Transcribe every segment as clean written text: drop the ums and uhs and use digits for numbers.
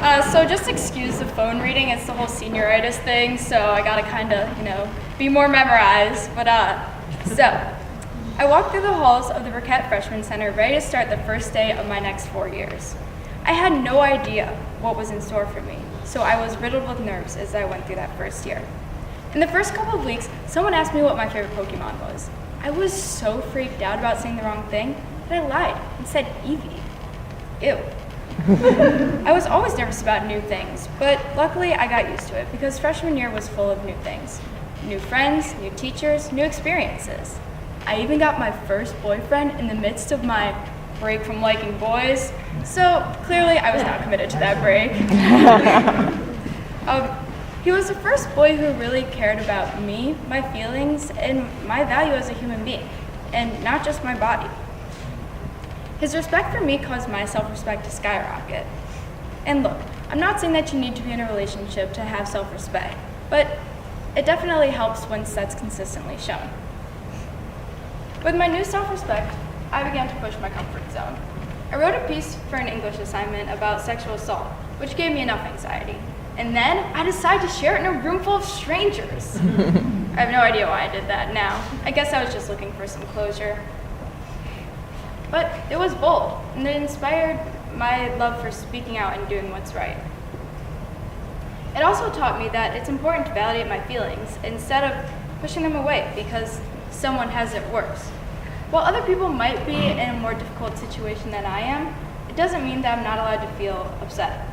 So just excuse the phone reading, it's the whole senioritis thing, so I gotta kinda, be more memorized. But so, I walked through the halls of the Burkett Freshman Center ready to start the first day of my next 4 years. I had no idea what was in store for me, so I was riddled with nerves as I went through that first year. In the first couple of weeks, someone asked me what my favorite Pokemon was. I was so freaked out about saying the wrong thing that I lied and said Eevee. Ew. I was always nervous about new things, but luckily I got used to it because freshman year was full of new things. New friends, new teachers, new experiences. I even got my first boyfriend in the midst of my break from liking boys, so clearly I was not committed to that break. He was the first boy who really cared about me, my feelings, and my value as a human being, and not just my body. His respect for me caused my self-respect to skyrocket. And look, I'm not saying that you need to be in a relationship to have self-respect, but it definitely helps when that's consistently shown. With my new self-respect, I began to push my comfort zone. I wrote a piece for an English assignment about sexual assault, which gave me enough anxiety. And then I decided to share it in a room full of strangers. I have no idea why I did that now. I guess I was just looking for some closure. But it was bold, and it inspired my love for speaking out and doing what's right. It also taught me that it's important to validate my feelings instead of pushing them away because someone has it worse. While other people might be in a more difficult situation than I am, it doesn't mean that I'm not allowed to feel upset.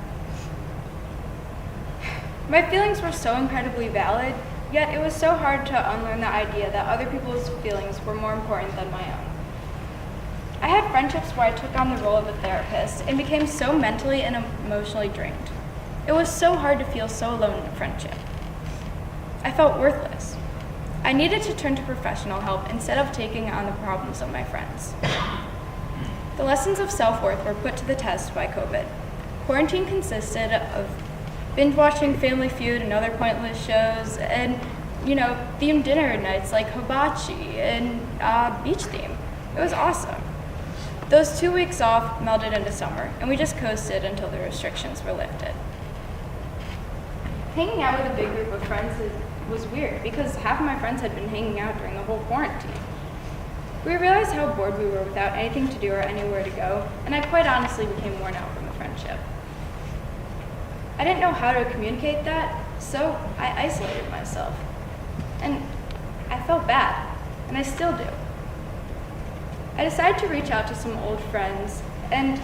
My feelings were so incredibly valid, yet it was so hard to unlearn the idea that other people's feelings were more important than my own. I had friendships where I took on the role of a therapist and became so mentally and emotionally drained. It was so hard to feel so alone in a friendship. I felt worthless. I needed to turn to professional help instead of taking on the problems of my friends. The lessons of self-worth were put to the test by COVID. Quarantine consisted of binge watching Family Feud and other pointless shows and, themed dinner nights like hibachi and beach theme. It was awesome. Those 2 weeks off melded into summer, and we just coasted until the restrictions were lifted. Hanging out with a big group of friends was weird because half of my friends had been hanging out during the whole quarantine. We realized how bored we were without anything to do or anywhere to go, and I quite honestly became worn out from the friendship. I didn't know how to communicate that, so I isolated myself. And I felt bad, and I still do. I decided to reach out to some old friends and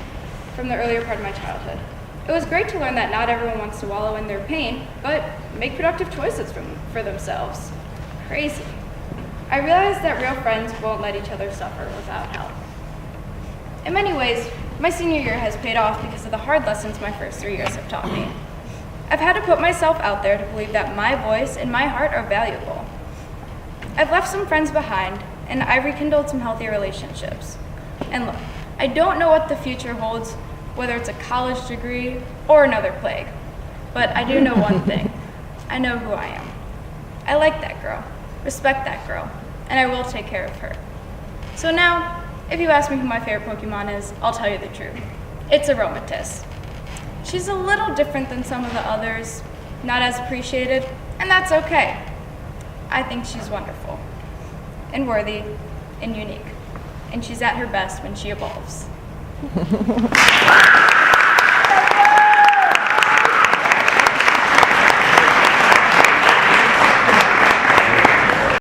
from the earlier part of my childhood. It was great to learn that not everyone wants to wallow in their pain, but make productive choices for themselves. Crazy. I realized that real friends won't let each other suffer without help. In many ways, my senior year has paid off because of the hard lessons my first 3 years have taught me. I've had to put myself out there to believe that my voice and my heart are valuable. I've left some friends behind, and I rekindled some healthy relationships. And look, I don't know what the future holds, whether it's a college degree or another plague. But I do know one thing. I know who I am. I like that girl, respect that girl, and I will take care of her. So now, if you ask me who my favorite Pokemon is, I'll tell you the truth. It's Aromatisse. She's a little different than some of the others, not as appreciated, and that's okay. I think she's wonderful, and worthy, and unique, and she's at her best when she evolves.